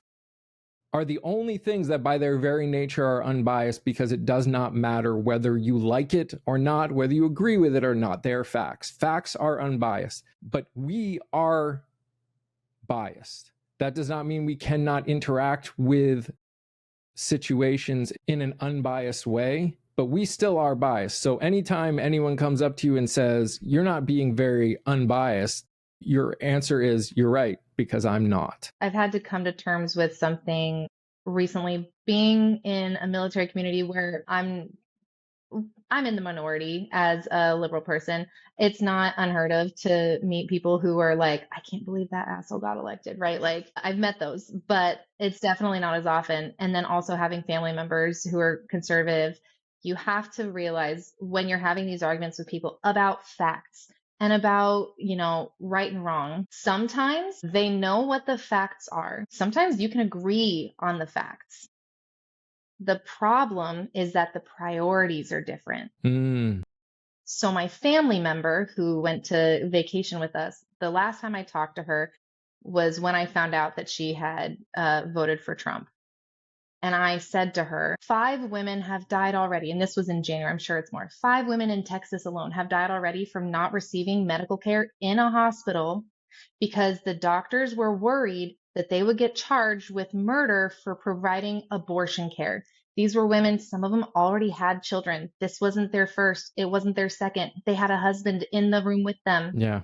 are the only things that by their very nature are unbiased, because it does not matter whether you like it or not, whether you agree with it or not. They are facts. Facts are unbiased, but we are biased. That does not mean we cannot interact with situations in an unbiased way, but we still are biased. So anytime anyone comes up to you and says, you're not being very unbiased, your answer is, you're right, because I'm not. I've had to come to terms with something recently, being in a military community where I'm in the minority as a liberal person. It's not unheard of to meet people who are like, I can't believe that asshole got elected, right? Like, I've met those, but it's definitely not as often. And then also having family members who are conservative, you have to realize when you're having these arguments with people about facts and about, right and wrong, sometimes they know what the facts are. Sometimes you can agree on the facts. The problem is that the priorities are different. So my family member who went to vacation with us, the last time I talked to her was when I found out that she had voted for Trump. And I said to her, 5 women have died already. And this was in January. I'm sure it's more. 5 women in Texas alone have died already from not receiving medical care in a hospital because the doctors were worried that they would get charged with murder for providing abortion care. These were women, some of them already had children. This wasn't their first, it wasn't their second. They had a husband in the room with them. Yeah.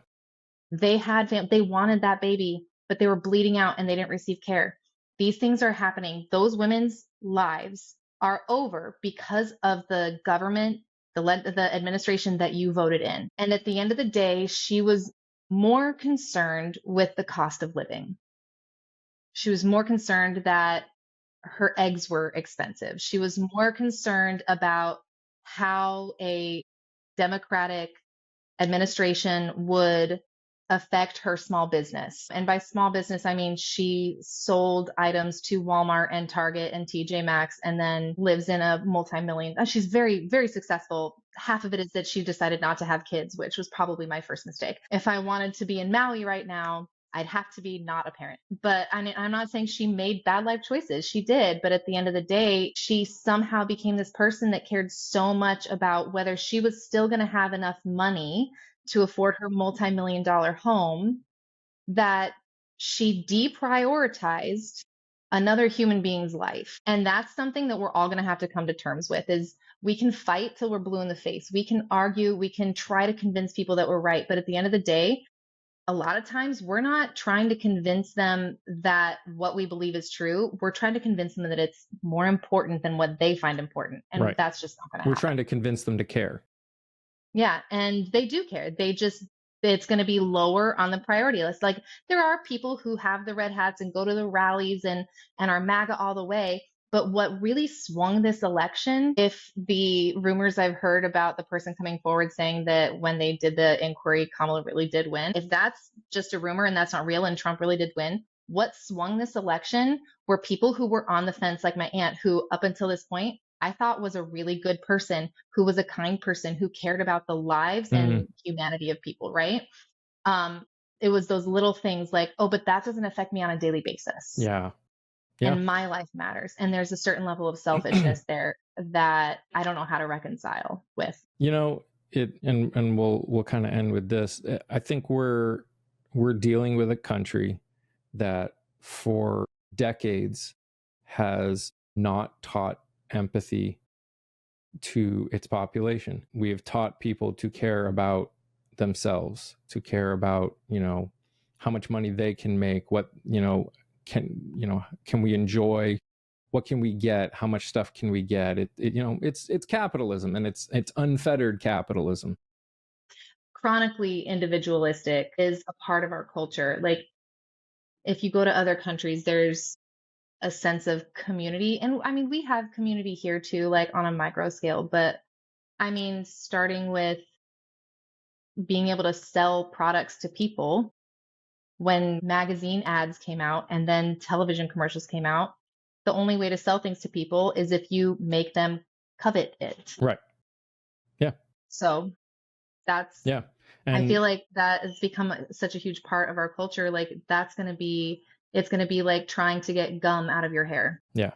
They wanted that baby, but they were bleeding out and they didn't receive care. These things are happening. Those women's lives are over because of the government, the administration that you voted in. And at the end of the day, she was more concerned with the cost of living. She was more concerned that her eggs were expensive. She was more concerned about how a Democratic administration would affect her small business. And by small business, I mean she sold items to Walmart and Target and TJ Maxx and then lives in a multi-million. She's very, very successful. Half of it is that she decided not to have kids, which was probably my first mistake. If I wanted to be in Maui right now, I'd have to be not a parent. But I'm not saying she made bad life choices. She did. But at the end of the day, she somehow became this person that cared so much about whether she was still going to have enough money to afford her multi-million-dollar home that she deprioritized another human being's life. And that's something that we're all going to have to come to terms with is we can fight till we're blue in the face. We can argue. We can try to convince people that we're right. But at the end of the day, a lot of times we're not trying to convince them that what we believe is true. We're trying to convince them that it's more important than what they find important. And that's just not going to happen. We're trying to convince them to care. Yeah. And they do care. It's going to be lower on the priority list. Like there are people who have the red hats and go to the rallies and are MAGA all the way. But what really swung this election, if the rumors I've heard about the person coming forward saying that when they did the inquiry, Kamala really did win, if that's just a rumor and that's not real and Trump really did win, what swung this election were people who were on the fence, like my aunt, who up until this point, I thought was a really good person, who was a kind person, who cared about the lives and humanity of people, right? It was those little things like, oh, but that doesn't affect me on a daily basis. Yeah. And my life matters. And there's a certain level of selfishness there that I don't know how to reconcile with. And we'll kind of end with this. I think we're dealing with a country that for decades has not taught empathy to its population. We have taught people to care about themselves, to care about, how much money they can make, what, can we enjoy, what can we get, how much stuff can we get? It's capitalism, and it's unfettered capitalism. Chronically individualistic is a part of our culture. Like if you go to other countries, there's a sense of community. And I mean, we have community here too, like on a micro scale, but I mean, starting with being able to sell products to people. When magazine ads came out and then television commercials came out, the only way to sell things to people is if you make them covet it. Right. Yeah. So that's, yeah. And I feel like that has become such a huge part of our culture. Like it's going to be like trying to get gum out of your hair. Yeah.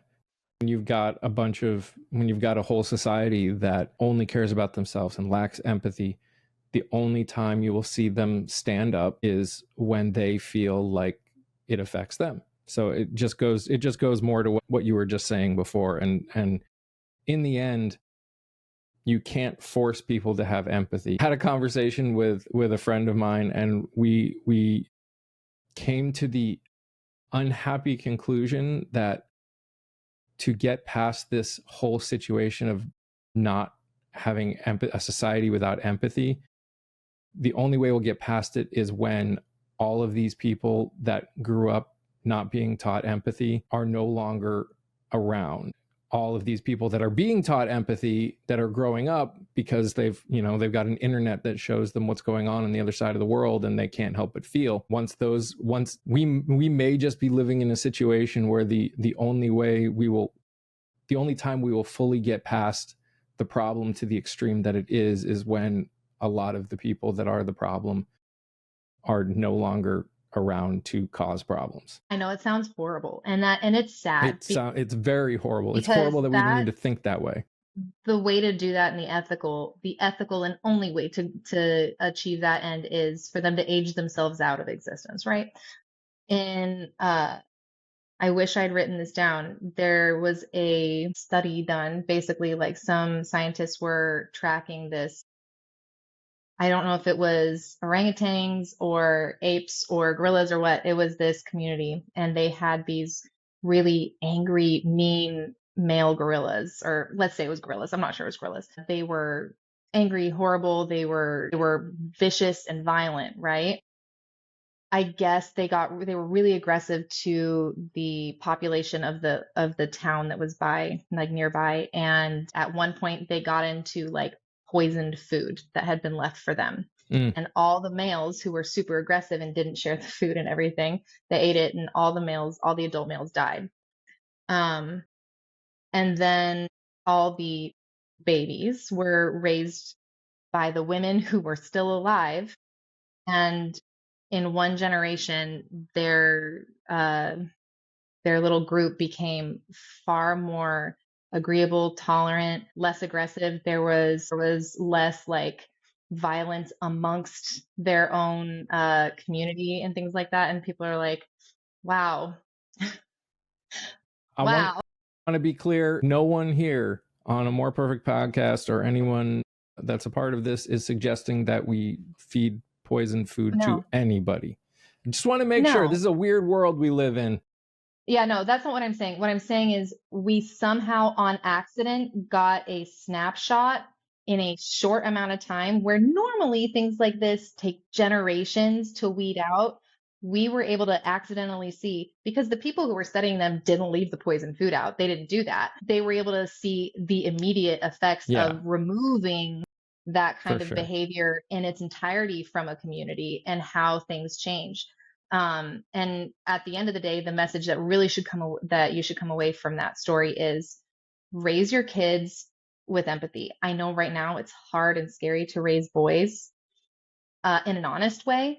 When you've got a whole society that only cares about themselves and lacks empathy, the only time you will see them stand up is when they feel like it affects them. So it just goes more to what you were just saying before. And in the end, you can't force people to have empathy. I had a conversation with a friend of mine, and we came to the unhappy conclusion that to get past this whole situation of not having a society without empathy, the only way we'll get past it is when all of these people that grew up not being taught empathy are no longer around. All of these people that are being taught empathy that are growing up because they've got an internet that shows them what's going on the other side of the world, and they can't help but feel. Once we may just be living in a situation where the only time we will fully get past the problem to the extreme that it is when a lot of the people that are the problem are no longer around to cause problems. I know it sounds horrible, and it's sad. It's very horrible. It's horrible that we even need to think that way. The way to do that, and the ethical and only way to achieve that end is for them to age themselves out of existence, right? And I wish I'd written this down. There was a study done, basically, like some scientists were tracking this. I don't know if it was orangutans or apes or gorillas or what. It was this community, and they had these really angry, mean male gorillas, or let's say it was gorillas. I'm not sure it was gorillas. They were angry, horrible. They were vicious and violent, right? I guess they were really aggressive to the population of the town that was nearby, and at one point they got into like poisoned food that had been left for them. And all the males who were super aggressive and didn't share the food and everything, they ate it, and all the adult males died. And then all the babies were raised by the women who were still alive, and in one generation, their little group became far more agreeable, tolerant, less aggressive. There was less like violence amongst their own community and things like that. And people are like, wow. I wow. want to be clear. No one here on A More Perfect Podcast or anyone that's a part of this is suggesting that we feed poison food to anybody. I just want to make sure. This is a weird world we live in. Yeah, no, that's not what I'm saying. What I'm saying is we somehow on accident got a snapshot in a short amount of time where normally things like this take generations to weed out. We were able to accidentally see, because the people who were studying them didn't leave the poison food out. They didn't do that. They were able to see the immediate effects of removing that kind of behavior in its entirety from a community and how things change. And at the end of the day, the message that really that you should come away from that story is raise your kids with empathy. I know right now it's hard and scary to raise boys in an honest way.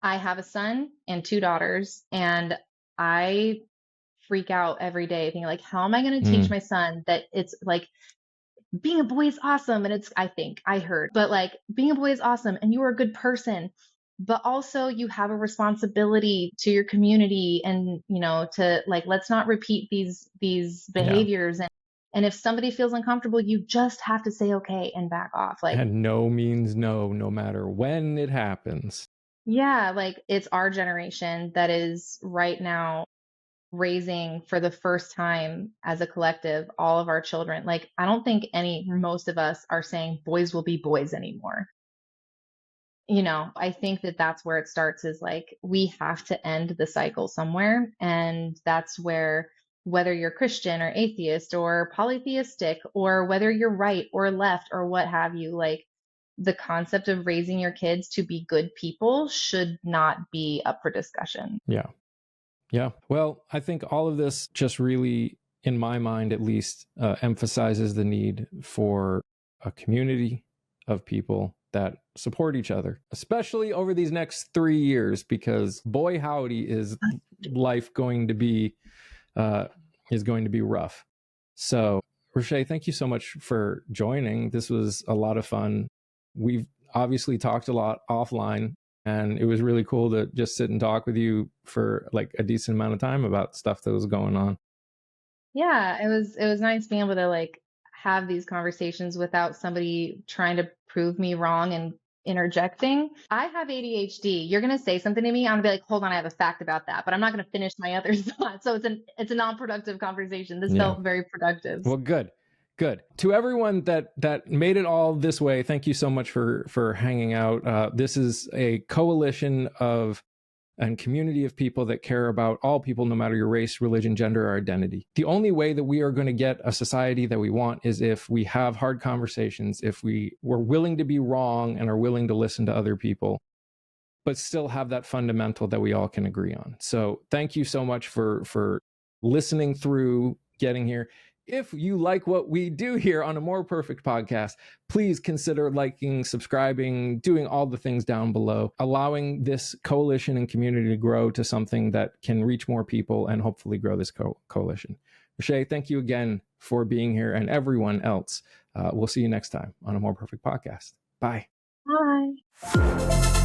I have a son and 2 daughters, and I freak out every day thinking like, how am I going to teach my son that it's like being a boy is awesome? And but like being a boy is awesome and you are a good person, but also you have a responsibility to your community, and to like, let's not repeat these behaviors. And if somebody feels uncomfortable, you just have to say okay and back off. Like, and no means no, no matter when it happens. Yeah, like it's our generation that is right now raising for the first time as a collective all of our children. Like, I don't think most of us are saying boys will be boys anymore. I think that that's where it starts, is like, we have to end the cycle somewhere. And that's where, whether you're Christian or atheist or polytheistic, or whether you're right or left or what have you, like, the concept of raising your kids to be good people should not be up for discussion. Yeah. Well, I think all of this just really, in my mind at least, emphasizes the need for a community of people that support each other, especially over these next 3 years, because boy howdy is life going to be rough. So, Rochelle, thank you so much for joining. This was a lot of fun. We've obviously talked a lot offline, And it was really cool to just sit and talk with you for like a decent amount of time about stuff that was going on. Yeah, it was nice being able to like have these conversations without somebody trying to prove me wrong and interjecting. I have ADHD. You're gonna say something to me, I'm gonna be like, hold on, I have a fact about that, but I'm not gonna finish my other thought. So it's a non-productive conversation. This Yeah. felt very productive. Well, good. To everyone that made it all this way, thank you so much for hanging out. This is a coalition of and community of people that care about all people, no matter your race, religion, gender, or identity. The only way that we are going to get a society that we want is if we have hard conversations, if we're willing to be wrong and are willing to listen to other people, but still have that fundamental that we all can agree on. So thank you so much for listening through, getting here. If you like what we do here on A More Perfect Podcast, please consider liking, subscribing, doing all the things down below, allowing this coalition and community to grow to something that can reach more people and hopefully grow this coalition. Rashay, thank you again for being here, and everyone else. We'll see you next time on A More Perfect Podcast. Bye. Bye.